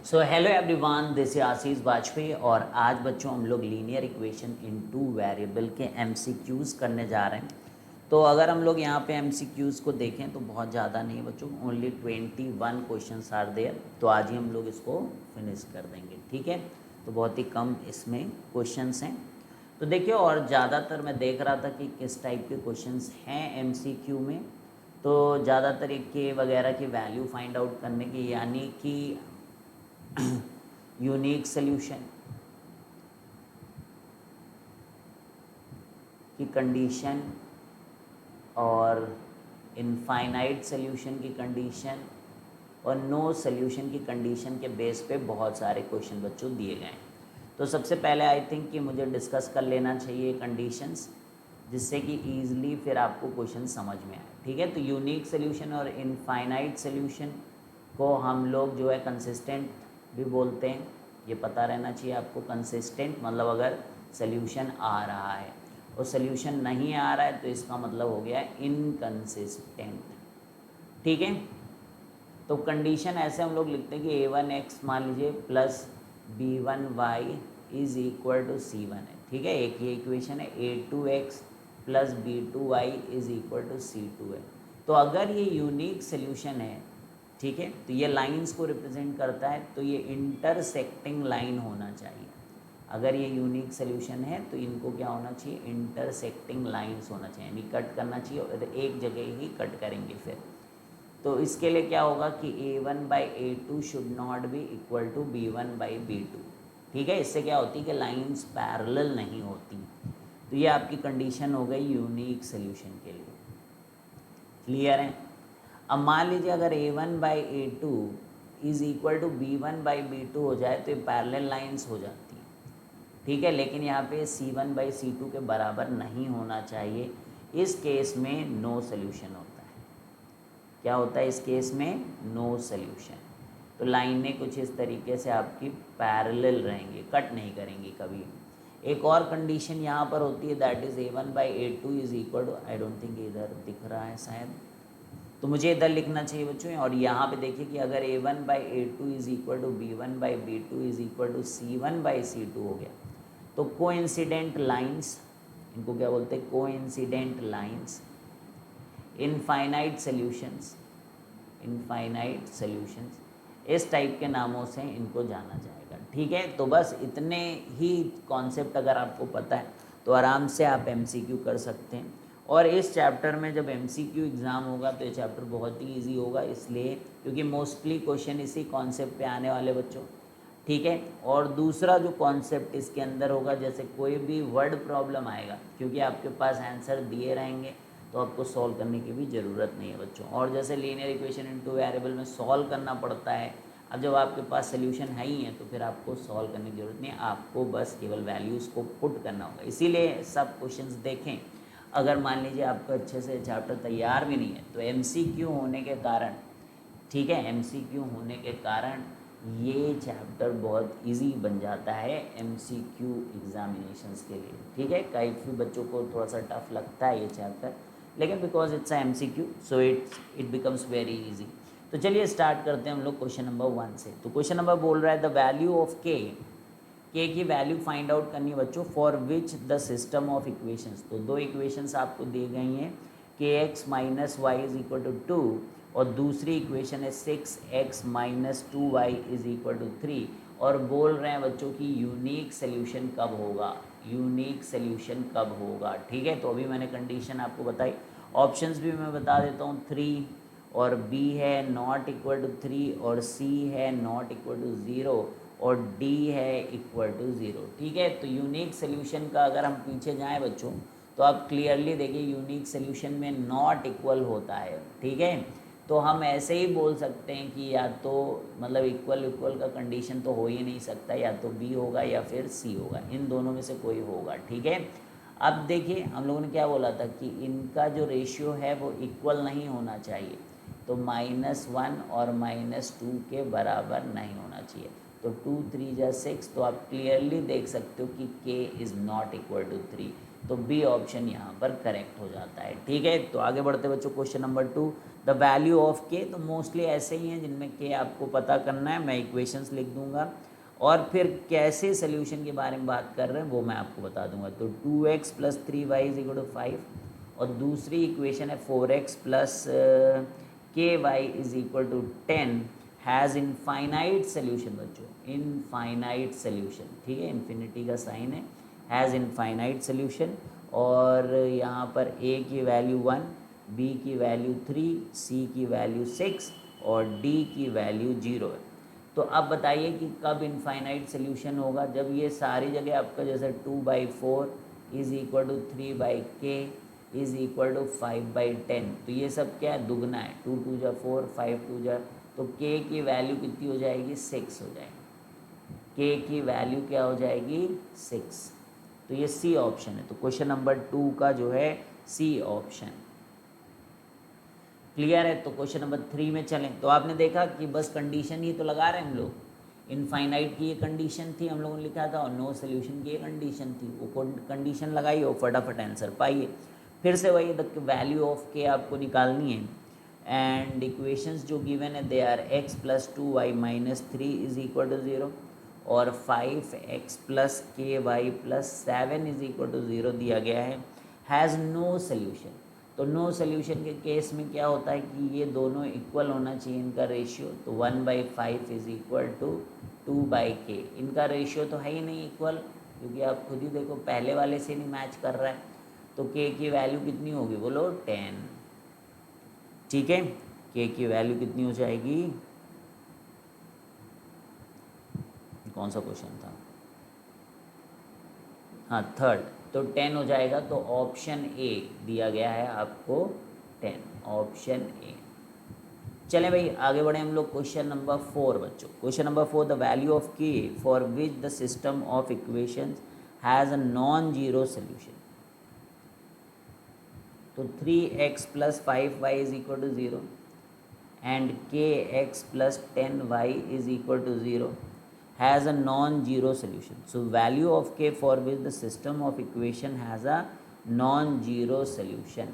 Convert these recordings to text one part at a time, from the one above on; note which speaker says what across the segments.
Speaker 1: So hello everyone, this is Ashish Vajpayee और आज बच्चों हम लोग linear equation in two variable के एमसीक्यूज़ करने जा रहे हैं। तो अगर हम लोग यहाँ पे एमसीक्यूज़ को देखें तो बहुत ज़्यादा नहीं है बच्चों, ओनली 21 क्वेश्चंस आर देयर। तो आज ही हम लोग इसको फिनिश कर देंगे, ठीक है। तो बहुत ही कम इसमें क्वेश्चंस हैं। तो देखिए, और ज़्यादातर मैं देख रहा था कि किस टाइप के क्वेश्चंस हैं एमसीक्यू में। तो ज़्यादातर एक के वगैरह की वैल्यू फाइंड आउट करने की, यानी कि यूनिक सॉल्यूशन की कंडीशन और इनफाइनाइट सॉल्यूशन की कंडीशन और नो सॉल्यूशन की कंडीशन के बेस पे बहुत सारे क्वेश्चन बच्चों दिए गए हैं। तो सबसे पहले आई थिंक कि मुझे डिस्कस कर लेना चाहिए कंडीशंस, जिससे कि ईजिली फिर आपको क्वेश्चन समझ में आए, ठीक है। तो यूनिक सॉल्यूशन और इनफाइनाइट सॉल्यूशन को हम लोग जो है कंसिस्टेंट भी बोलते हैं। ये पता रहना चाहिए आपको। कंसिस्टेंट मतलब अगर सॉल्यूशन आ रहा है और सॉल्यूशन नहीं आ रहा है तो इसका मतलब हो गया इनकंसिस्टेंट, ठीक है। तो कंडीशन ऐसे हम लोग लिखते हैं कि a1x मान लीजिए plus b1y is equal to c1 है, ठीक है। एक ये इक्वेशन है। a2x plus b2y is equal to c2 है। तो अगर ये यूनिक सॉल्यूशन है, ठीक है, तो ये लाइंस को रिप्रेजेंट करता है, तो ये इंटरसेक्टिंग लाइन होना चाहिए। अगर ये यूनिक सॉल्यूशन है तो इनको क्या होना चाहिए, इंटरसेक्टिंग लाइंस होना चाहिए, यानी कट करना चाहिए और एक जगह ही कट करेंगे फिर। तो इसके लिए क्या होगा कि a1/a2 should not be equal to b1/b2, ठीक है। इससे क्या होती है कि लाइंस पैरेलल नहीं होती। तो ये आपकी कंडीशन हो गई यूनिक सॉल्यूशन के लिए। क्लियर है। अब मान लीजिए अगर a1/a2 is equal to b1/b2 हो जाए तो ये पैरेलल लाइंस हो जाती हैं, ठीक है। लेकिन यहाँ पे c1/c2 के बराबर नहीं होना चाहिए। इस केस में नो सॉल्यूशन होता है। क्या होता है इस केस में? No solution. तो लाइनें कुछ इस तरीके से आपकी पैरेलल रहेंगी, कट नहीं करेंगी कभी। एक और कंडीशन यहाँ पर होती है, that is a1/a2 is equal to, I don't think इधर दिख रहा है शायद, तो मुझे इधर लिखना चाहिए बच्चों। और यहाँ पे देखिए कि अगर a1/a2 is equal to b1/b2 is equal to c1/c2 हो गया, तो कोइंसिडेंट लाइंस, इनको क्या बोलते हैं, coincident lines, infinite solutions, infinite solutions, इस टाइप के नामों से इनको जाना जाएगा, ठीक है। तो बस इतने ही कॉन्सेप्ट अगर आपको पता है तो आराम से आप एमसीक्यू कर सकते हैं। और इस चैप्टर में जब एमसीक्यू एग्ज़ाम होगा तो ये चैप्टर बहुत ही इजी होगा, इसलिए क्योंकि मोस्टली क्वेश्चन इसी कॉन्सेप्ट पे आने वाले बच्चों, ठीक है। और दूसरा जो कॉन्सेप्ट इसके अंदर होगा, जैसे कोई भी वर्ड प्रॉब्लम आएगा, क्योंकि आपके पास आंसर दिए रहेंगे तो आपको सॉल्व करने की भी ज़रूरत नहीं है बच्चों। और जैसे लीनियर इक्वेशन इनटू वेरिएबल में सॉल्व करना पड़ता है, अब जब आपके पास सोल्यूशन है ही है तो फिर आपको सॉल्व करने की ज़रूरत नहीं है, आपको बस केवल वैल्यूज़ को पुट करना होगा। इसीलिए सब क्वेश्चंस देखें। अगर मान लीजिए आपका अच्छे से चैप्टर तैयार भी नहीं है तो एमसीक्यू होने के कारण, ठीक है, एमसीक्यू होने के कारण ये चैप्टर बहुत इजी बन जाता है एमसीक्यू एग्जामिनेशंस के लिए, ठीक है। कई भी बच्चों को थोड़ा सा टफ लगता है ये चैप्टर, लेकिन because it's a MCQ so it becomes very easy. तो चलिए स्टार्ट करते हैं हम लोग क्वेश्चन नंबर 1 से। तो क्वेश्चन नंबर बोल रहा है द वैल्यू ऑफ के की वैल्यू फाइंड आउट करनी है बच्चों, for which the system of equations. तो दो इक्वेशंस आपको दी गई हैं, k x minus y is equal to 2 और दूसरी इक्वेशन है 6x minus 2y is equal to 3, और बोल रहे हैं बच्चों की यूनिक सॉल्यूशन कब होगा, यूनिक सॉल्यूशन कब होगा, ठीक है। तो अभी मैंने कंडीशन आपको बताई, ऑप्शंस भी मैं बता देता हूँ, 3 और b है नॉट इक्वल टू 3 और c है नॉट इक्वल टू 0 और d है इक्वल टू 0, ठीक है। तो यूनिक सॉल्यूशन का अगर हम पीछे जाएं बच्चों तो आप क्लियरली देखिए यूनिक सॉल्यूशन में नॉट इक्वल होता है, ठीक है। तो हम ऐसे ही बोल सकते हैं कि या तो मतलब इक्वल इक्वल का कंडीशन तो हो ही नहीं सकता, या तो b होगा या फिर c होगा, इन दोनों में से कोई होगा, ठीक है। अब देखिए हम लोगों ने क्या बोला था कि इनका जो रेशियो है वो इक्वल नहीं होना चाहिए, तो -1 और -2 के बराबर नहीं होना चाहिए। तो 2 3 जा 6, तो आप क्लियरली देख सकते हो कि k is not equal to 3, तो बी ऑप्शन यहाँ पर करेक्ट हो जाता है। ठीक है, तो आगे बढ़ते बच्चों, question number 2, the value of के। तो मोस्टली ऐसे ही हैं जिनमें के आपको पता करना है, मैं इक्वेशंस लिख दूंगा और फिर कैसे सोल्यूशन के बारे में बात कर रहे हैं वो मैं आपको बता दूंगा। तो 2x plus 3y is equal to 5 और दूसरी इक्वेशन है 4x plus k y is equal to 10 has infinite solution बच्चों, इनफाइनाइट सोल्यूशन। ठीक है, इन्फिनिटी का साइन है, हैज़ इनफाइनाइट सोल्यूशन। और यहाँ पर a की वैल्यू 1, b की वैल्यू 3, c की वैल्यू 6 और d की वैल्यू 0 है। तो अब बताइए कि कब इनफाइनाइट सोल्यूशन होगा, जब ये सारी जगह आपका जैसे 2/4 is equal to 3/k is equal to 5/10। तो ये सब क्या है, दुगना है, 2 2 जा 4, 5 2 जा, तो k की वैल्यू कितनी हो जाएगी, 6 हो जाएगी। k की वैल्यू क्या हो जाएगी, 6। तो ये सी ऑप्शन है। तो क्वेश्चन नंबर 2 का जो है सी ऑप्शन। क्लियर है। तो क्वेश्चन नंबर 3 में चलें। तो आपने देखा कि बस कंडीशन ही तो लगा रहे हैं हम लोग, इनफाइनाइट की ये कंडीशन थी हम लोगों ने लिखा था और नो सोल्यूशन की ये कंडीशन थी, वो कंडीशन लगाई और फटाफट आंसर पाइए। फिर से वही द वैल्यू ऑफ के आपको निकालनी है एंड इक्वेशंस जो गिवन है they are x plus 2y minus 3 is equal to 0 और 5x plus k y plus 7 is equal to 0 दिया गया है, हैज़ नो सोल्यूशन। तो नो सोल्यूशन के केस में क्या होता है कि ये दोनों इक्वल होना चाहिए इनका रेशियो। तो 1/5 इज इक्वल टू 2/k, इनका रेशियो तो है ही नहीं इक्वल, क्योंकि आप खुद ही देखो पहले वाले से नहीं मैच कर रहा है। तो k की वैल्यू कितनी होगी, बोलो 10। ठीक है, k की वैल्यू कितनी हो जाएगी, कौन सा क्वेश्चन था, हाँ थर्ड, तो 10 हो जाएगा। तो ऑप्शन ए दिया गया है आपको 10, ऑप्शन ए। चलें भाई आगे बढ़े हम लोग क्वेश्चन नंबर 4 बच्चों। Question number 4, the value of k for which the system of equations has a non zero solution. तो 3x plus 5y is equal to 0 and kx plus 10y is equal to 0 has a non-zero solution. So value of k for which the system of equation has a non-zero solution.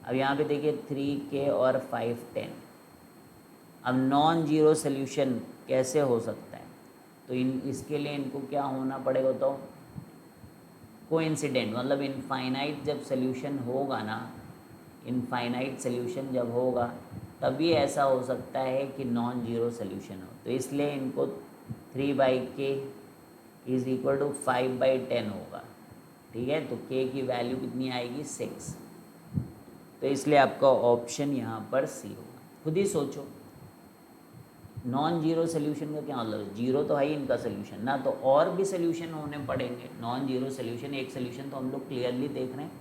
Speaker 1: अब यहाँ पे देखिए 3k और 5 10। अब non zero solution कैसे हो सकता है, तो इसके लिए इनको क्या होना पड़ेगा, तो कोइंसिडेंट, मतलब इनफाइनाइट जब सोल्यूशन होगा ना, इनफाइनाइट सोल्यूशन जब होगा तभी ऐसा हो सकता है कि नॉन जीरो सोल्यूशन हो। तो इसलिए इनको 3/k इज इक्वल टू 5/10 होगा। ठीक है, तो k की वैल्यू कितनी आएगी, 6। तो इसलिए आपका ऑप्शन यहाँ पर सी होगा। खुद ही सोचो, नॉन जीरो सोल्यूशन का क्या मतलब है, जीरो तो है ही इनका सोल्यूशन ना, तो और भी सोल्यूशन होने पड़ेंगे। नॉन जीरो सोल्यूशन, एक सोल्यूशन तो हम लोग क्लियरली देख रहे हैं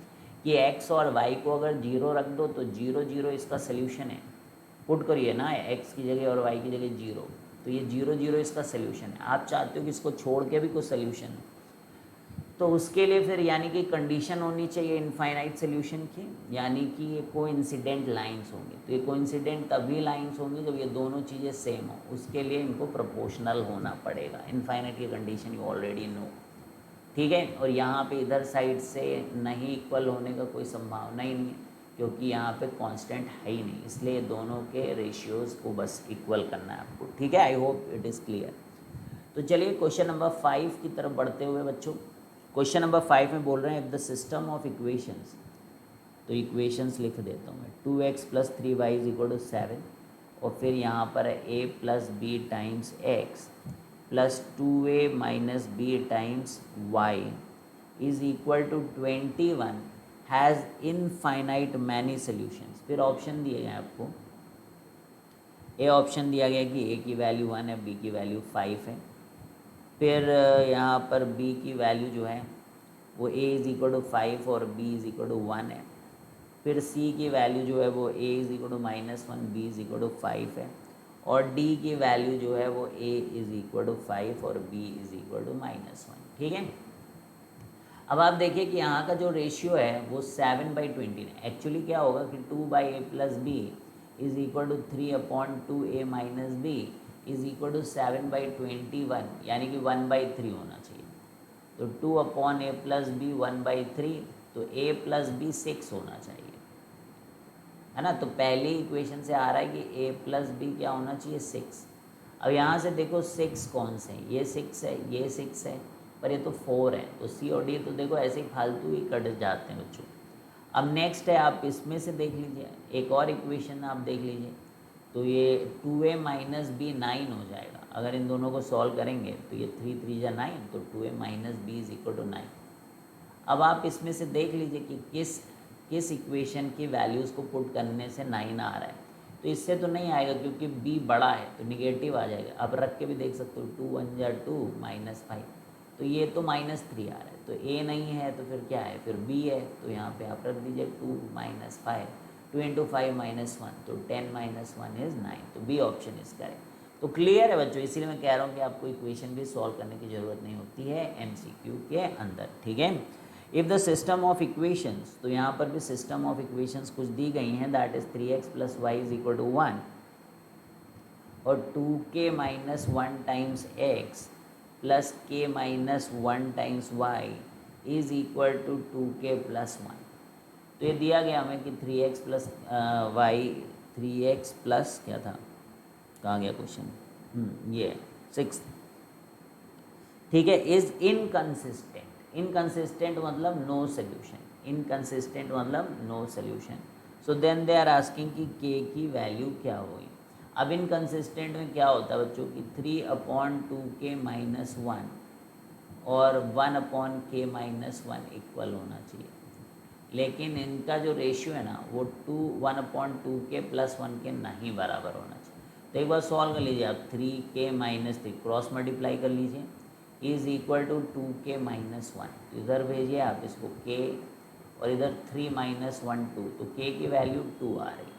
Speaker 1: कि x और y को अगर जीरो रख दो तो 0 0 इसका सोल्यूशन है। पुट करिए ना x की जगह और y की जगह 0, तो ये 0 0 इसका सोल्यूशन है। आप चाहते हो कि इसको छोड़ के भी कुछ सोल्यूशन हो, तो उसके लिए फिर यानी कि कंडीशन होनी चाहिए इनफाइनाइट सोल्यूशन की, यानी कि ये कोइंसिडेंट लाइंस होंगी। तो ये कोइंसिडेंट तभी लाइंस होंगी जब ये दोनों चीज़ें सेम हो, उसके लिए इनको प्रोपोर्शनल होना पड़ेगा। इनफाइनाइट की कंडीशन यू ऑलरेडी नो। ठीक है, और यहाँ पे इधर साइड से नहीं इक्वल होने का कोई संभावना ही नहीं है, क्योंकि यहाँ पे कांस्टेंट है ही नहीं, इसलिए दोनों के रेशियोज़ को बस इक्वल करना है आपको। ठीक है, I hope it is clear. तो चलिए क्वेश्चन नंबर 5 की तरफ बढ़ते हुए बच्चों, क्वेश्चन नंबर 5 में बोल रहे हैं if the system of equations, तो इक्वेशंस लिख देता हूँ मैं, 2x plus 3y is equal to 7 और फिर यहाँ पर है a plus b times x plus 2a minus b times y is equal to 21 has infinite many solutions. फिर ऑप्शन दिए गए आपको, ए ऑप्शन दिया गया कि a की वैल्यू 1 है, b की वैल्यू 5 है, फिर यहाँ पर b की वैल्यू जो है वो a इज़ इक्वल टू 5 और b इज़ इक्वल टू 1 है, फिर c की वैल्यू जो है वो a is equal to -1, b is equal to 5 है, और d की वैल्यू जो है वो a इज़ इक्वल टू 5 और b इज़ इक्वल टू -1। ठीक है, अब आप देखिए कि यहाँ का जो रेशियो है वो 7/20 है। एक्चुअली क्या होगा कि 2/a plus b is equal to 3/2a minus b is equal to 7/21, यानी कि 1/3 होना चाहिए। तो 2/a प्लस बी 1/3 तो a प्लस बी 6 होना चाहिए, है ना। तो पहली इक्वेशन से आ रहा है कि a प्लस बी क्या होना चाहिए 6। अब यहाँ से देखो 6 कौन से हैं, ये 6 है, ये 6 है, पर ये तो 4 है, तो सी और डी तो देखो ऐसे ही फालतू ही कट जाते हैं बच्चों। अब नेक्स्ट है, आप इसमें से देख लीजिए, एक और इक्वेशन आप देख लीजिए, तो ये 2a माइनस बी 9 हो जाएगा। अगर इन दोनों को सॉल्व करेंगे तो ये 3 3 जा 9, तो 2a minus b is equal to 9। अब आप इसमें से देख लीजिए कि किस इक्वेशन की वैल्यूज़ को पुट करने से 9 आ रहा है। तो इससे तो नहीं आएगा क्योंकि b बड़ा है तो निगेटिव आ जाएगा। आप रख के भी देख सकते हो, 2 1 जा 2 -5, तो ये तो -3 आ रहा है, तो a नहीं है तो फिर क्या है, फिर b है, तो यहाँ पे आप रख दीजिए 2 - 5, 2 × 5 -1, तो 10 - 1 इज़ 9, तो बी ऑप्शन इज करेक्ट। तो क्लियर है बच्चों, इसीलिए मैं कह रहा हूँ कि आपको इक्वेशन भी सॉल्व करने की ज़रूरत नहीं होती है MCQ के अंदर, ठीक है। If the system of equations, तो यहाँ पर भी सिस्टम ऑफ इक्वेशंस कुछ दी गई हैं, that is 3x + y is equal to 1 और 2k - 1 times x plus k - 1 times y is equal to 2k + 1। तो ये दिया गया हमें कि 3x + y, 3x प्लस क्या था, कहाँ गया क्वेश्चन, ये 6, ठीक है, इज इनकंसिस्टेंट। इनकंसिस्टेंट मतलब नो सोल्यूशन, इनकंसिस्टेंट मतलब no solution. So then they are asking कि k की वैल्यू क्या होगी। अब इनकंसिस्टेंट में क्या होता है बच्चों कि 3/2k - 1 और 1/k - 1 इक्वल होना चाहिए, लेकिन इनका जो रेशियो है ना वो 1/2k + 1 के नहीं बराबर होना चाहिए। तो एक बार सॉल्व कर लीजिए आप, 3k - 3 क्रॉस मल्टीप्लाई कर लीजिए, इज़ इक्वल टू 2k - 1, तो इधर भेजिए आप इसको k और इधर 3 - 1 2, तो k की वैल्यू 2 आ रही है।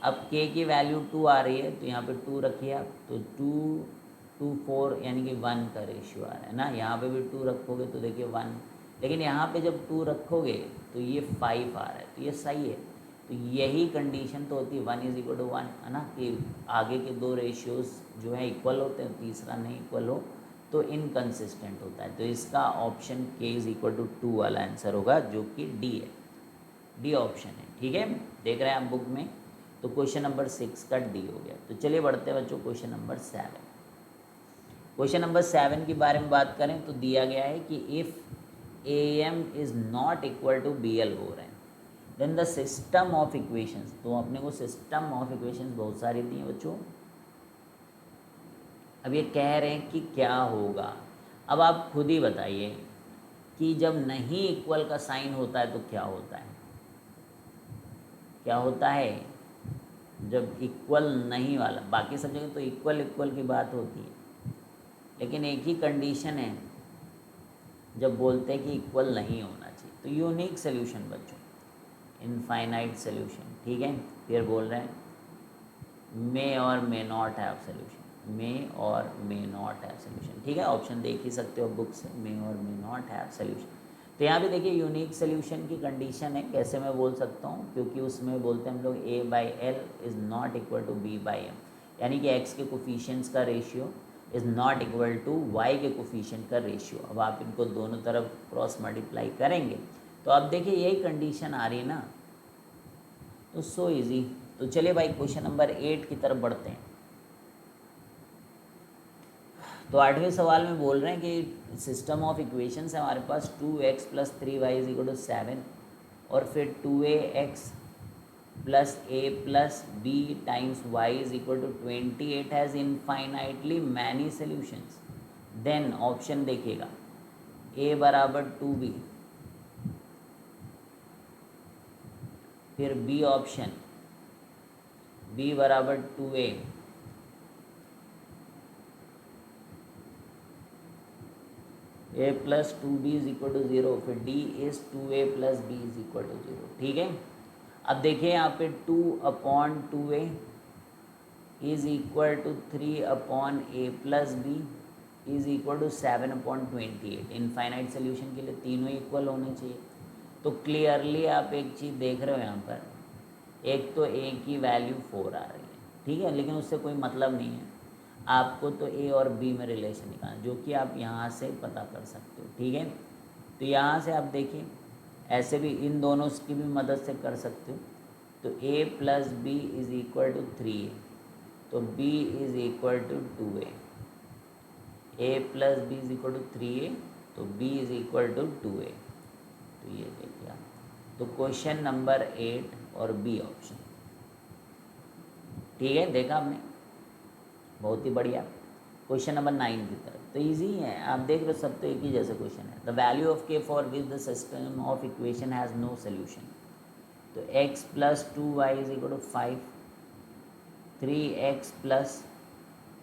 Speaker 1: अब k की वैल्यू 2 आ रही है तो यहाँ पे 2 रखिए आप, तो 2 2 4 यानी कि 1 का रेशियो आ रहा है ना। यहाँ पे भी 2 रखोगे तो देखिए 1, लेकिन यहाँ पे जब 2 रखोगे तो ये 5 आ रहा है, तो ये सही है। तो यही कंडीशन तो होती है 1 इज इक्वल टू 1, है ना, कि आगे के दो रेशियोज़ जो है इक्वल होते हैं, तीसरा नहीं इक्वल हो तो इनकंसिस्टेंट होता है। तो इसका option k is equal to 2 वाला आंसर होगा, जो कि डी है, डी ऑप्शन है, ठीक है। देख रहे हैं आप बुक में, तो क्वेश्चन नंबर 6 का डी हो गया। तो चलिए बढ़ते हैं बच्चों क्वेश्चन नंबर 7। क्वेश्चन नंबर 7 के बारे में बात करें तो दिया गया है कि if AM is not equal to BL हो रहे हैं, then the system of equations. तो अपने को सिस्टम ऑफ इक्वेशंस बहुत सारी दी हैं बच्चों। अब ये कह रहे हैं कि क्या होगा। अब आप खुद ही बताइए कि जब नहीं इक्वल का साइन होता है तो क्या होता है, क्या होता है जब इक्वल नहीं वाला। बाकी सब जगह तो इक्वल इक्वल की बात होती है, लेकिन एक ही कंडीशन है जब बोलते हैं कि इक्वल नहीं होना चाहिए। तो यूनिक सोल्यूशन बच्चों, इनफाइनाइट सोल्यूशन, ठीक है। फिर बोल रहे हैं मे और मे नॉट हैव सोल्यूशन, मे और मे नॉट हैव सोल्यूशन, ठीक है। ऑप्शन देख ही सकते हो बुक से, मे और मे नॉट हैव सोल्यूशन। तो यहाँ पे देखिए यूनिक सोल्यूशन की कंडीशन है, कैसे मैं बोल सकता हूँ, क्योंकि उसमें बोलते हैं हम लोग A/L is not equal to B/M, यानी कि x के कोफिशिएंट्स का ratio is not equal to y के कोफिशिएंट का रेशियो। अब आप इनको दोनों तरफ क्रॉस मल्टीप्लाई करेंगे तो अब देखिए यही कंडीशन आ रही है ना, तो सो इजी। तो चलिए भाई क्वेश्चन नंबर 8 की तरफ बढ़ते हैं। तो 8वें सवाल में बोल रहे हैं कि सिस्टम ऑफ इक्वेशंस है हमारे पास 2x + 3y is equal to 7 और फिर 2ax + a + b times y is equal to 28 has infinitely many solutions. Then option देखिएगा, a बराबर 2b, फिर b ऑप्शन, b बराबर 2a, a + 2b is equal to 0, फिर d is 2a + b is equal to 0, ठीक है। अब देखिए यहाँ पे 2/2a is equal to 3/a + b is equal to 7/28। Infinite solution के लिए तीनों इक्वल होने चाहिए। तो क्लियरली आप एक चीज़ देख रहे हो यहाँ पर, एक तो a की वैल्यू 4 आ रही है, ठीक है, लेकिन उससे कोई मतलब नहीं है, आपको तो a और b में रिलेशन निकालना, जो कि आप यहाँ से पता कर सकते हो, ठीक है। तो यहाँ से आप देखिए, ऐसे भी इन दोनों की भी मदद से कर सकते हो। तो a plus b is equal to 3a, तो b is equal to 2a। a plus b is equal to 3a, तो b is equal to 2a। तो ये देखिए आप, तो क्वेश्चन नंबर 8 और बी ऑप्शन। ठीक है, देखा आपने, बहुत ही बढ़िया। क्वेश्चन नंबर 9 की तरफ, तो इजी है, आप देख रहे हो, सब तो एक ही जैसे क्वेश्चन है। The value of k for which the system of equation has no solution. तो x plus 2y is equal to 5, 3x plus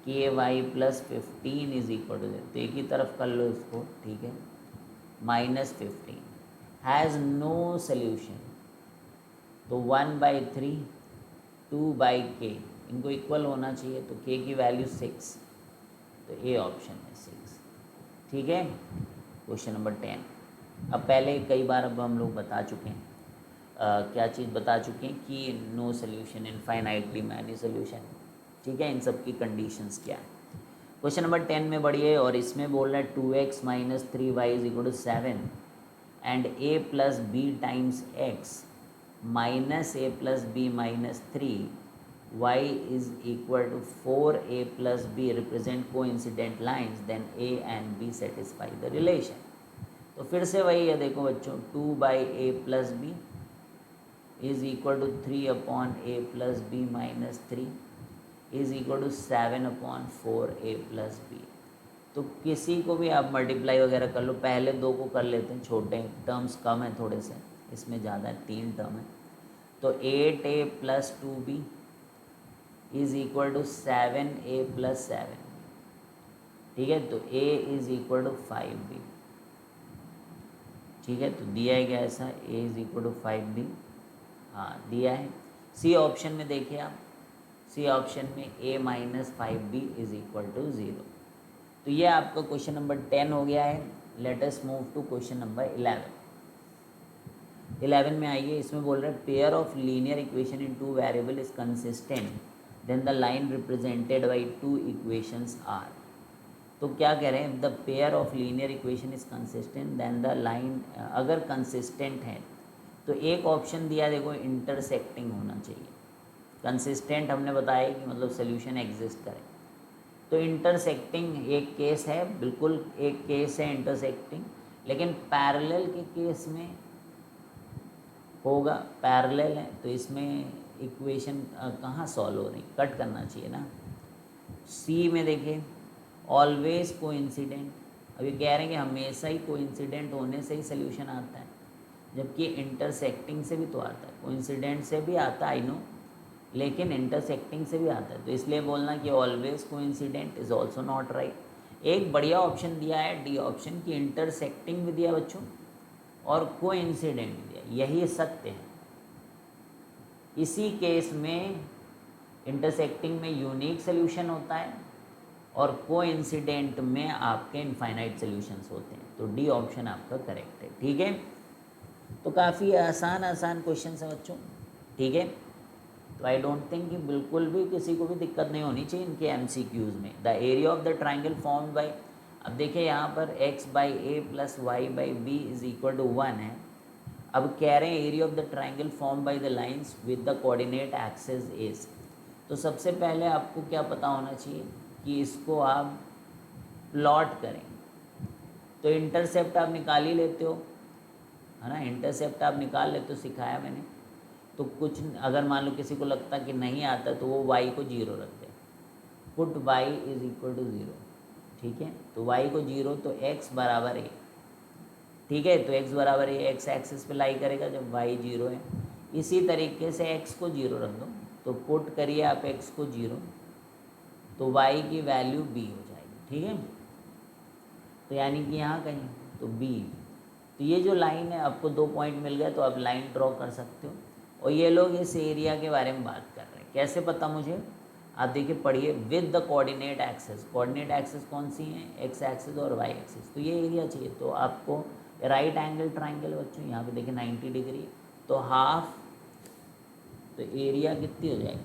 Speaker 1: k y plus 15 is equal to 0। तो एक ही तरफ कर लो इसको, ठीक है, -15 हैज़ नो सोल्यूशन। तो 1/3 2/k, इनको इक्वल होना चाहिए, तो k की वैल्यू 6, तो ए ऑप्शन है 6। ठीक है, क्वेश्चन नंबर 10। अब पहले कई बार अब हम लोग बता चुके हैं, क्या चीज़ बता चुके हैं कि no solution, infinitely many solution. ठीक है, इन सब की कंडीशंस क्या है। क्वेश्चन नंबर 10 में बढ़िए, और इसमें बोल रहा है 2x minus 3y is equal to 7 and a plus b times x minus a plus b minus 3y is equal to 4a plus b represent coincident lines, then a and b satisfy the relation. तो फिर से वही है, देखो बच्चों, 2/a plus b is equal to 3/a plus b minus 3 is equal to 7/4a plus b. तो किसी को भी आप मल्टीप्लाई वगैरह कर लो, पहले दो को कर लेते हैं, छोटे टर्म्स कम है थोड़े से, इसमें ज़्यादा है, 3 टर्म है। तो 8a plus 2b is equal to 7a plus 7। ठीक है, तो a is equal to 5b। ठीक है, तो दिया है क्या ऐसा, a is equal to 5b, हाँ दिया है। सी ऑप्शन में देखिए आप, सी ऑप्शन में a minus 5b is equal to 0। तो ये आपका क्वेश्चन नंबर 10 हो गया है। Let us move to question number 11। 11 में आइए, इसमें बोल रहे हैं pair of linear equation in 2 variable is consistent then the line represented by 2 equations are. तो क्या कह रहे हैं, the pair of linear equation is consistent then the line, अगर कंसिस्टेंट है तो एक ऑप्शन दिया देखो, इंटरसेक्टिंग होना चाहिए। कंसिस्टेंट हमने बताया कि मतलब सोल्यूशन एग्जिस्ट करे, तो इंटरसेक्टिंग एक केस है, बिल्कुल एक केस है इंटरसेक्टिंग, लेकिन पैरेलल के केस में होगा, पैरेलल है तो इसमें इक्वेशन कहाँ सॉल्व हो रही, कट करना चाहिए ना। सी में देखिए, ऑलवेज कोइंसिडेंट, अब ये कह रहे हैं कि हमेशा ही कोइंसिडेंट होने से ही सोल्यूशन आता है, जबकि इंटरसेक्टिंग से भी तो आता है, कोइंसिडेंट से भी आता है आई नो, लेकिन इंटरसेक्टिंग से भी आता है, तो इसलिए बोलना कि always coincident is also not right. एक बढ़िया ऑप्शन दिया है डी ऑप्शन की, इंटरसेक्टिंग भी दिया बच्चों और कोइंसिडेंट भी दिया, यही सत्य है। इसी केस में इंटरसेक्टिंग में यूनिक सोल्यूशन होता है और कोइंसिडेंट में आपके इनफाइनाइट सोल्यूशंस होते हैं, तो डी ऑप्शन आपका करेक्ट है। ठीक है, तो काफ़ी आसान आसान क्वेश्चन है बच्चों। ठीक है, तो आई डोंट थिंक कि बिल्कुल भी किसी को भी दिक्कत नहीं होनी चाहिए इनके MCQs में। The area of the triangle formed by, अब देखिए यहाँ पर x/a plus y/b is equal to 1 है। अब कह रहे हैं area of the triangle form by the lines with the coordinate axis is. तो सबसे पहले आपको क्या पता होना चाहिए कि इसको आप प्लॉट करें, तो इंटरसेप्ट आप निकाल ही लेते हो, है ना, इंटरसेप्ट आप निकाल लेते हो, सिखाया मैंने। तो कुछ अगर मान लो किसी को लगता कि नहीं आता तो वो y को 0 रख दे, put y is equal to 0। ठीक है, तो y को 0, तो x बराबर a। ठीक है, तो x बराबर a, x एक्सिस पे लाई करेगा जब y 0 है। इसी तरीके से x को 0 रख दो, तो पुट करिए आप x को 0, तो y की वैल्यू b हो जाएगी। ठीक है, तो यानी कि यहाँ कहीं तो b, तो ये जो लाइन है आपको 2 पॉइंट मिल गए, तो आप लाइन ड्रॉ कर सकते हो। और ये लोग इस एरिया के बारे में बात कर रहे हैं, कैसे पता मुझे, आप देखिए पढ़िए, with the coordinate axis. Coordinate axis कौन सी हैं, एक्स एक्सिस और वाई एक्सिस, तो ये एरिया चाहिए। तो आपको राइट एंगल ट्राइंगल बच्चों, यहाँ पे देखिए 90 डिग्री, तो हाफ, तो एरिया कितनी हो जाएगी,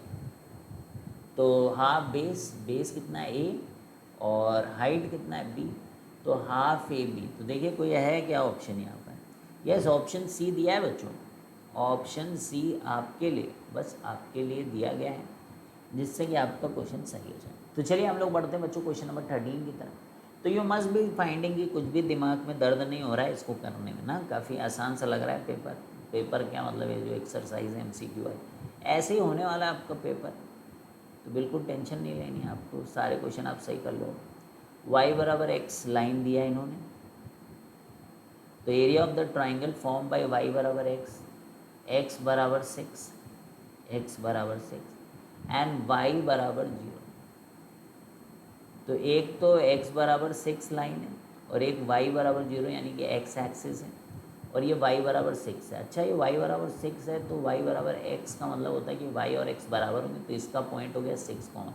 Speaker 1: तो हाफ बेस, बेस कितना है a और हाइट कितना है b, तो हाफ ए बी। तो देखिए कोई है क्या ऑप्शन यहाँ पर? यस, ऑप्शन सी दिया है बच्चों। ऑप्शन सी आपके लिए, बस आपके लिए दिया गया है, जिससे कि आपका क्वेश्चन सही हो जाए। तो चलिए हम लोग बढ़ते हैं बच्चों क्वेश्चन नंबर 13 की तरफ। तो यू मस्ट बी फाइंडिंग कि कुछ भी दिमाग में दर्द नहीं हो रहा है इसको करने में ना, काफ़ी आसान सा लग रहा है पेपर। पेपर क्या मतलब है, जो एक्सरसाइज है MCQ है, ऐसे ही होने वाला है आपका पेपर। तो बिल्कुल टेंशन नहीं लेनी है आपको, सारे क्वेश्चन आप सही कर लो। y बराबर x लाइन दिया है इन्होंने, तो area of the triangle form bye y बराबर x बराबर 6, x बराबर 6 एंड y बराबर 0। तो एक तो x बराबर 6 लाइन है और एक y बराबर 0, यानी कि x एक्सिस है, और ये y बराबर 6 है। अच्छा, ये y बराबर 6 है तो y बराबर x का मतलब होता है कि y और x बराबर होंगे, तो इसका पॉइंट हो गया 6 कॉमन।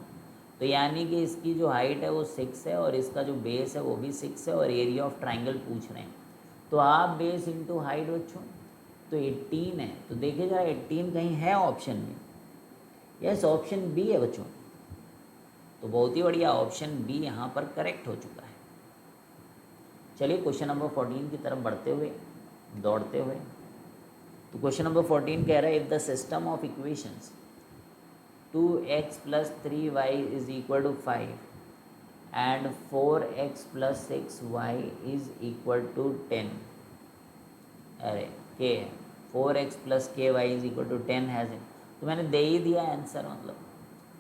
Speaker 1: तो यानी कि इसकी जो हाइट है वो 6 है और इसका जो बेस है वो भी 6 है, और एरिया ऑफ ट्राइंगल पूछ रहे हैं। तो आप बेस इंटू हाइट बच्चों, तो 18 है। तो देखिए जरा 18 कहीं है ऑप्शन में? यस, ऑप्शन बी है बच्चों। तो बहुत ही बढ़िया, ऑप्शन बी यहाँ पर करेक्ट हो चुका है। चलिए क्वेश्चन नंबर 14 की तरफ बढ़ते हुए, दौड़ते हुए। तो क्वेश्चन नंबर 14 कह रहा है, if the system of equations 2x + 3y = 5 and 4x + 6y = 10। अरे के 4x + ky = 10 हैज़ इट। तो मैंने दे ही दिया आंसर, मतलब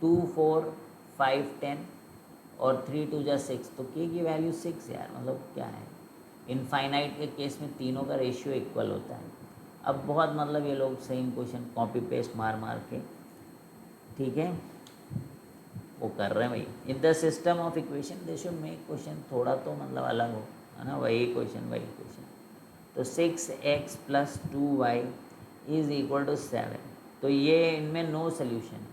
Speaker 1: 2 4 5 10 और 3 2 जा 6, तो के की वैल्यू 6 यार, मतलब क्या है। इनफाइनाइट के केस में तीनों का रेशियो इक्वल होता है। अब बहुत मतलब ये लोग सेम क्वेश्चन कॉपी पेस्ट मार मार के, ठीक है, वो कर रहे हैं भाई। In the system of equation they should make question थोड़ा तो मतलब अलग हो, है ना, वही क्वेश्चन। तो 6x + 2y = 7। तो ये इनमें नो सोल्यूशन है।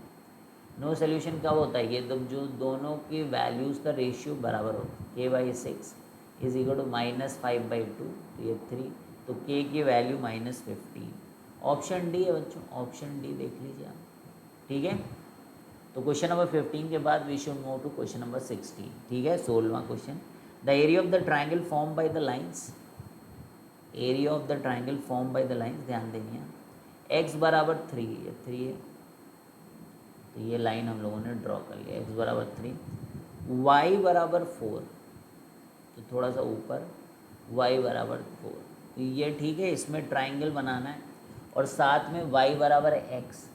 Speaker 1: नो सोल्यूशन कब होता है? ये तो जो दोनों की वैल्यूज़ का रेशियो बराबर होता है। k/6 = -5/2, तो ये 3, तो k की वैल्यू -15। ऑप्शन डी है बच्चों, ऑप्शन डी देख लीजिए आप, ठीक है। तो क्वेश्चन नंबर 15 के बाद we should move to question number 16, ठीक है, 16वां question. The area of the triangle form by the lines, area of the triangle form by the lines, ध्यान देंगे। x बराबर 3, ये 3 है, तो ये लाइन हम लोगों ने ड्रॉ कर लिया, x बराबर 3, y बराबर 4, तो थोड़ा सा ऊपर y बराबर 4, तो ये ठीक है, इसमें ट्राइंगल बनाना है, और साथ में y बराबर x।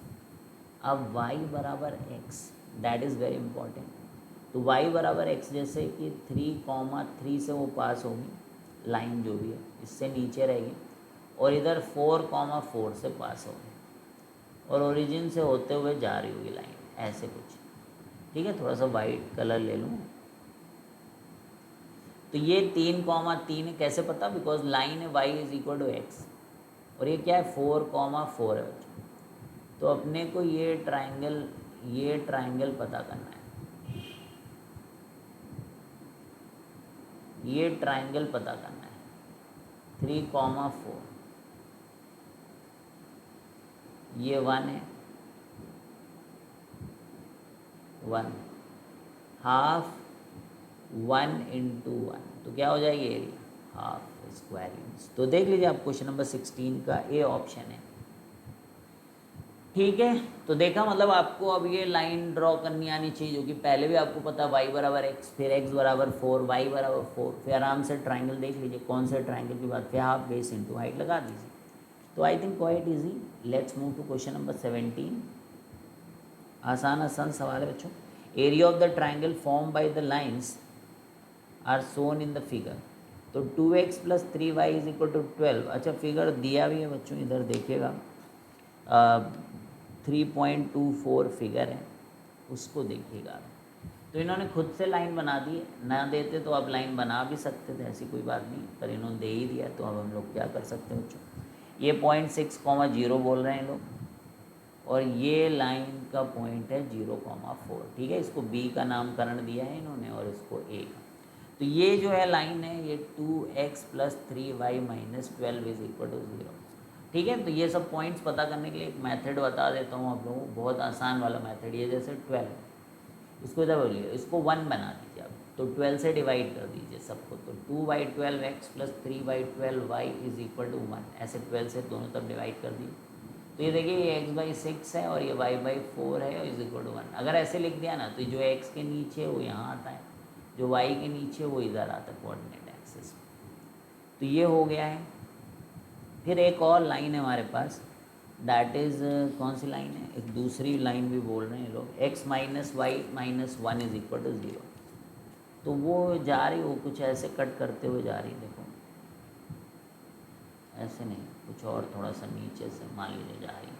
Speaker 1: अब y बराबर x, that is very important. तो y बराबर x, जैसे कि 3,3 से वो पास होगी लाइन, जो भी है इससे नीचे रहेगी, और इधर 4,4 से पास होगी, और ओरिजिन से होते हुए जा रही होगी लाइन, ऐसे कुछ, ठीक है। थोड़ा सा वाइट कलर ले लूँ। तो ये 3,3 है, कैसे पता? बिकॉज लाइन है y = x, और ये क्या है 4,4 है बच्चों। तो अपने को ये ट्राइंगल पता करना है, ये ट्राइंगल पता करना है 3,4, ये 1 है, 1 हाफ 1 × 1, तो क्या हो जाएगी एरिया? Half square units. तो देख लीजिए आप क्वेश्चन नंबर 16 का ए ऑप्शन है, ठीक है। तो देखा, मतलब आपको अब ये लाइन ड्रॉ करनी आनी चाहिए, जो कि पहले भी आपको पता, y बराबर x, फिर x बराबर 4, y बराबर 4, फिर आराम से ट्राइंगल देख लीजिए कौन से ट्राइंगल की बात, फिर हाफ बेस इंटू हाइट लगा दीजिए। तो I think quite easy. Let's move to question number 17। आसान सवाल है बच्चों। Area of the triangle form by the lines are shown in the figure. तो 2x + 3y = 12। अच्छा, फिगर दिया भी है बच्चों, इधर देखिएगा, 3.24 फिगर है, उसको देखिएगा। तो इन्होंने खुद से लाइन बना दी, ना देते तो आप लाइन बना भी सकते थे, ऐसी कोई बात नहीं, पर इन्होंने दे ही दिया, तो अब हम लोग क्या कर सकते हैं बच्चों। ये 0.6,0 बोल रहे हैं लोग, और ये लाइन का पॉइंट है 0,4, ठीक है। इसको b का नामकरण दिया है इन्होंने, और इसको a का। तो ये जो है लाइन है, ये 2x + 3y - 12 = 0, ठीक है। तो ये सब पॉइंट्स पता करने के लिए एक मेथड बता देता हूँ आप लोगों को, बहुत आसान वाला मेथड। ये जैसे 12, इसको इधर बोलिए, इसको 1 बना दीजिए आप, तो 12 से डिवाइड कर दीजिए सबको, तो 2/12x plus 3/12y is equal to 1, ऐसे 12 से दोनों तरफ डिवाइड कर दीजिए। तो ये देखिए ये x/6 है और ये y/4 है इज इक्वल टू 1। अगर ऐसे लिख दिया ना तो जो x के नीचे वो यहाँ आता है, जो y के नीचे वो इधर आता है कोऑर्डिनेट एक्सिस। तो ये हो गया है। फिर एक और लाइन है हमारे पास, दैट इज़ कौन सी लाइन है, एक दूसरी लाइन भी बोल रहे हैं लोग, x minus y minus 1 is equal to 0। तो वो जा रही, वो कुछ ऐसे कट करते हुए जा रही, देखो ऐसे नहीं, कुछ और थोड़ा सा नीचे से मान लीजिए जा रही।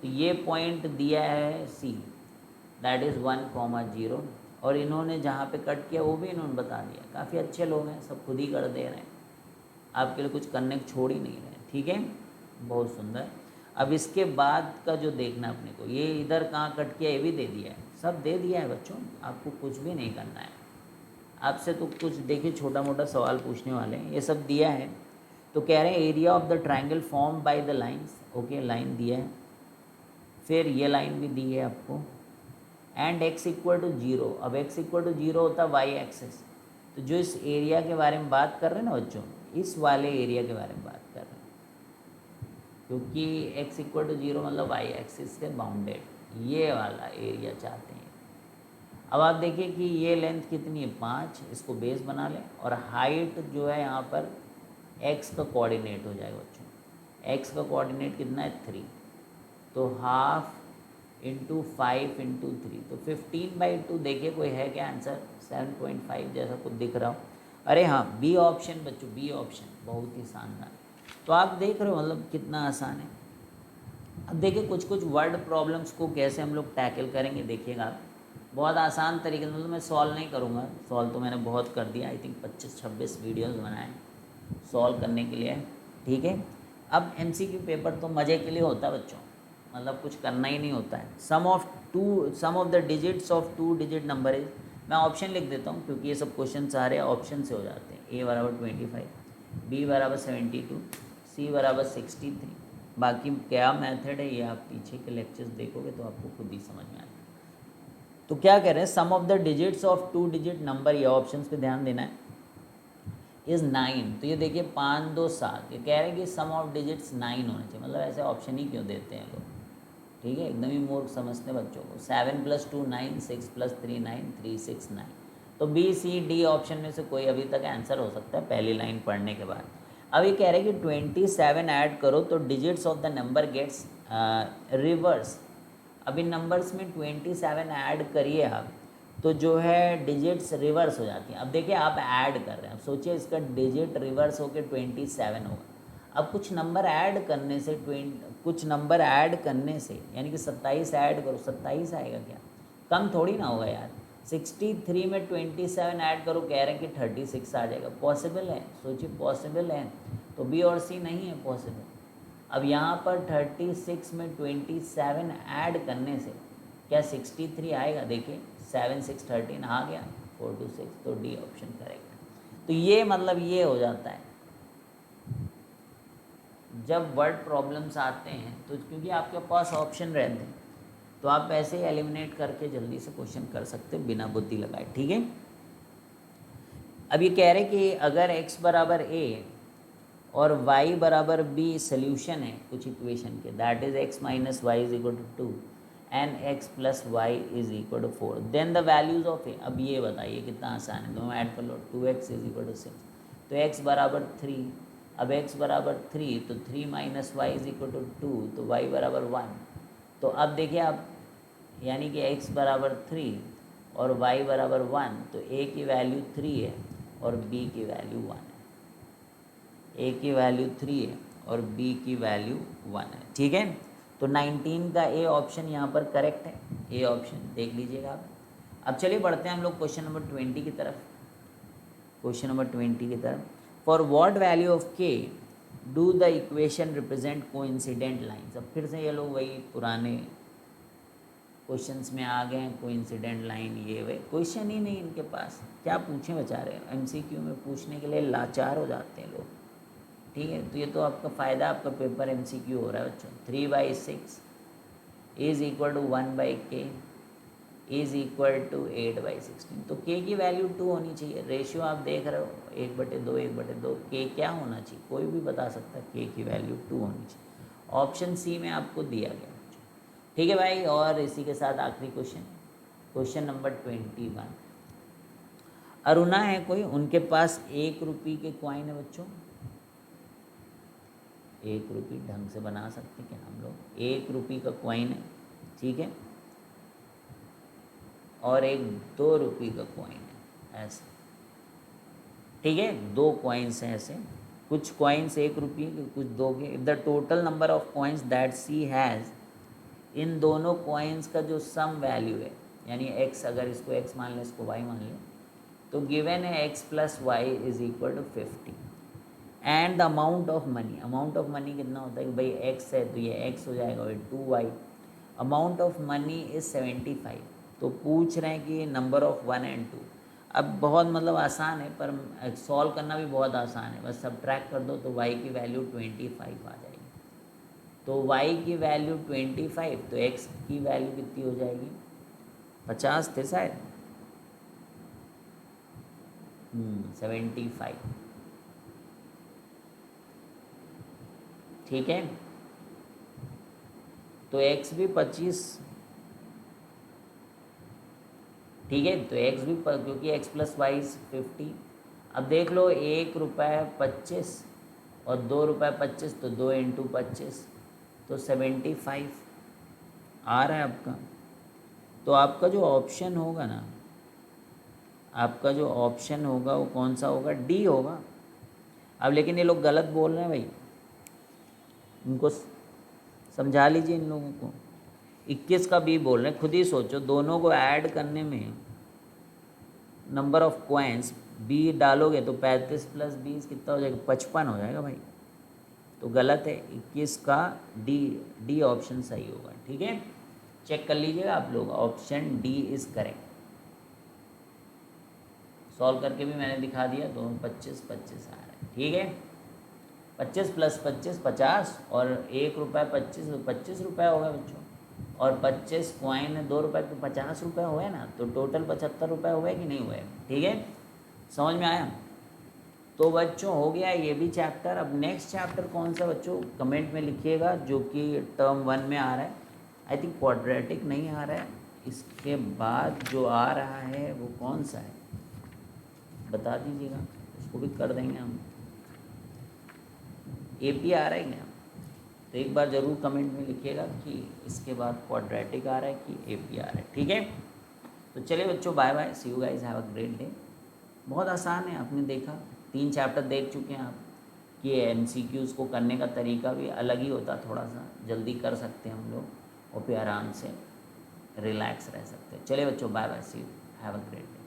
Speaker 1: तो ये पॉइंट दिया है C, दैट इज़ 1,0, और इन्होंने जहाँ पे कट किया वो भी इन्होंने बता दिया। काफ़ी अच्छे लोग हैं, सब खुद ही कर दे रहे हैं, आपके लिए कुछ करने को छोड़ ही नहीं रहे। ठीक है, बहुत सुंदर। अब इसके बाद का जो देखना अपने को, ये इधर कहाँ कट किया ये भी दे दिया है, सब दे दिया है बच्चों, आपको कुछ भी नहीं करना है। आपसे तो कुछ देखिए छोटा मोटा सवाल पूछने वाले हैं, ये सब दिया है। तो कह रहे हैं area of the triangle form by the lines, okay line दिया है, फिर ये लाइन भी दी है आपको, एंड x इक्वल टू 0। अब x इक्वल टू 0 होता है वाई एक्सेस। तो जो इस एरिया के बारे में बात कर रहे हैं ना बच्चों, इस वाले एरिया के बारे में बात कर रहे हैं, क्योंकि x इक्वल टू 0 मतलब वाई एक्सिस से बाउंडेड, ये वाला एरिया चाहते हैं। अब आप देखिए कि ये लेंथ कितनी है 5, इसको बेस बना लें, और हाइट जो है यहाँ पर x का कोऑर्डिनेट हो जाएगा बच्चों। x का कोऑर्डिनेट कितना है 3, तो हाफ इंटू 5 इंटू 3, तो 15/2। देखिए कोई है क्या आंसर, 7.5 जैसा कुछ दिख रहा हो। अरे हाँ, बी ऑप्शन बच्चों, बी ऑप्शन बहुत ही शानदार। तो आप देख रहे हो मतलब कितना आसान है। अब देखिए कुछ कुछ वर्ड प्रॉब्लम्स को कैसे हम लोग टैकल करेंगे, देखिएगा आप बहुत आसान तरीके से। मतलब मैं सॉल्व नहीं करूँगा, सॉल्व तो मैंने बहुत कर दिया, आई थिंक 25-26 वीडियोज़ बनाए सॉल्व करने के लिए। ठीक है, अब MCQ पेपर तो मज़े के लिए होता है बच्चों, मतलब कुछ करना ही नहीं होता है। Sum of the digits of 2 digit number is, मैं ऑप्शन लिख देता हूँ क्योंकि ये सब क्वेश्चन सारे ऑप्शन से हो जाते हैं। A बराबर 25, B बराबर 72, C बराबर 63। बाकी क्या मेथड है ये आप पीछे के लेक्चर्स देखोगे तो आपको खुद ही समझ में आएगा। तो क्या कह रहे हैं, sum of the digits of 2 digit number, ये ऑप्शन पे ध्यान देना है, इज़ 9। तो ये देखिए 5, 2, 7, ये कह रहे हैं कि सम ऑफ डिजिट्स 9 होने चाहिए। मतलब ऐसे ऑप्शन ही क्यों देते हैं लोग, ठीक है, एकदम ही मूर्ख समझते बच्चों को। 7 + 2 9, 6 + 3 9, 3 6 9। तो B C D ऑप्शन में से कोई अभी तक आंसर हो सकता है पहली लाइन पढ़ने के बाद। अब ये कह रहे हैं कि 27 ऐड करो तो digits of the number gets reverse. अब इन नंबर्स में 27 ऐड करिए आप, तो जो है डिजिट्स रिवर्स हो जाती हैं। अब देखिए आप ऐड कर रहे हैं, अब सोचिए इसका डिजिट रिवर्स होकर 27 होगा। अब कुछ नंबर ऐड करने से यानी कि 27 ऐड करो, 27 आएगा क्या, कम थोड़ी ना होगा यार। 63 में 27 ऐड करो, कह रहे हैं कि 36 आ जाएगा। पॉसिबल है, सोचिए पॉसिबल है। तो बी और सी नहीं है पॉसिबल। अब यहाँ पर 36 में 27 ऐड करने से क्या 63 आएगा, देखिए 7 6 13 आ गया, 4 2 6, तो डी ऑप्शन करेक्ट। तो ये मतलब ये हो जाता है जब वर्ड प्रॉब्लम्स आते हैं, तो क्योंकि आपके पास ऑप्शन रहते हैं तो आप ऐसे ही एलिमिनेट करके जल्दी से क्वेश्चन कर सकते हैं बिना बुद्धि लगाए। ठीक है, अब ये कह रहे कि अगर x बराबर a और y बराबर b सोल्यूशन है कुछ इक्वेशन के, that is x minus y is equal to 2 and x plus y is equal to 4, then the values of a. अब ये बताइए कितना आसान है, दोनों ऐड कर लो। 2x इज इक्वल टू 6, तो x बराबर 3। अब x बराबर 3 तो 3 minus y is equal to 2, तो y बराबर 1। तो अब देखिए आप, यानी कि x बराबर 3 और y बराबर 1, तो a की वैल्यू 3 है और b की वैल्यू 1 है। a की वैल्यू 3 है और b की वैल्यू 1 है। ठीक है, तो 19 का ए ऑप्शन यहाँ पर करेक्ट है, ए ऑप्शन देख लीजिएगा आप। अब चलिए बढ़ते हैं हम लोग क्वेश्चन नंबर 20 की तरफ। क्वेश्चन नंबर 20 की तरफ, फॉर व्हाट वैल्यू ऑफ के do the equation represent coincident lines. अब फिर से ये लोग वही पुराने क्वेश्चंस में आ गए हैं, कोइंसिडेंट लाइन ये वे, क्वेश्चन ही नहीं इनके पास, क्या पूछें बेचारे। MCQ में पूछने के लिए लाचार हो जाते हैं लोग। ठीक है, तो ये तो आपका फ़ायदा, आपका पेपर MCQ हो रहा है बच्चों। 3/6 is equal to 1/k is equal to 8/16। तो के की वैल्यू 2 होनी चाहिए। रेशियो आप देख रहे हो 1/2 1/2, के क्या होना चाहिए, कोई भी बता सकता है, के की वैल्यू 2 होनी चाहिए। ऑप्शन सी में आपको दिया गया। ठीक है भाई, और इसी के साथ आखिरी क्वेश्चन, क्वेश्चन नंबर 21। अरुणा है कोई, उनके पास 1 रुपये के कॉइन है बच्चों। 1 रुपये ढंग से बना सकते क्या हम लोग, 1 रुपये का कॉइन है, ठीक है, और एक 2 रुपये का कॉइन है, ऐसे, ठीक है, 2 कॉइन्स हैं ऐसे, कुछ कॉइन्स 1 रुपये के, कुछ 2 के। If the total number of coins that she has, इन दोनों कॉइन्स का जो सम वैल्यू है, यानी x, अगर इसको x मान लें, इसको y मान लें, तो गिवन है x plus y is equal to 50। And the amount of money, amount of money कितना होता है कि भाई x है तो ये x हो जाएगा और 2y। Amount of money is 75। तो पूछ रहे हैं कि नंबर ऑफ 1 एंड 2। अब बहुत मतलब आसान है, पर सॉल्व करना भी बहुत आसान है, बस सब्ट्रैक्ट कर दो तो y की वैल्यू 25 आ जाएगी। तो y की वैल्यू 25, तो x की वैल्यू कितनी हो जाएगी, 50 थे शायद, 75, ठीक है। तो x भी 25, ठीक है, तो x भी क्योंकि x प्लस वाई 50। अब देख लो 1 रुपये 25 और 2 रुपये 25, तो 2 इंटू 25, तो 75 आ रहा है आपका। तो आपका जो ऑप्शन होगा ना, आपका जो ऑप्शन होगा वो कौन सा होगा, डी होगा। अब लेकिन ये लोग गलत बोल रहे हैं भाई, इनको समझा लीजिए इन लोगों को। 21 का बी बोल रहे हैं, खुद ही सोचो, दोनों को ऐड करने में नंबर ऑफ कॉइन्स बी डालोगे तो 35 प्लस 20 कितना हो जाएगा, 55 हो जाएगा भाई। तो गलत है, 21 का डी ऑप्शन सही होगा, ठीक है। चेक कर लीजिएगा आप लोग, option D is correct. Solve करके भी मैंने दिखा दिया, दोनों 25 आ रहा है, ठीक है। 25 प्लस 25 50, और 1 रुपये 25, तो 25 रुपये हो गए बच्चों, और 25 कॉइन है 2 रुपये, तो 50 रुपये हुए ना, तो टोटल 75 रुपये हुए कि नहीं हुए, ठीक है। समझ में आया। तो बच्चों हो गया ये भी चैप्टर। अब नेक्स्ट चैप्टर कौन सा बच्चों, कमेंट में लिखिएगा, जो कि टर्म 1 में आ रहा है। आई थिंक क्वाड्रेटिक नहीं आ रहा है, इसके बाद जो आ रहा है वो कौन सा है बता दीजिएगा, उसको भी कर देंगे हम। एपी आ रहा है क्या, तो एक बार ज़रूर कमेंट में लिखिएगा कि इसके बाद क्वाड्रेटिक आ रहा है कि एपी आ रहा है, ठीक है। तो चलिए बच्चों, bye bye, see you guys, have a great day. बहुत आसान है, आपने देखा, 3 चैप्टर देख चुके हैं आप, कि एमसीक्यूज़ को करने का तरीका भी अलग ही होता, थोड़ा सा जल्दी कर सकते हैं हम लोग, और फिर आराम से रिलैक्स रह सकते हैं। चलिए बच्चों, bye bye, see you, have a great day.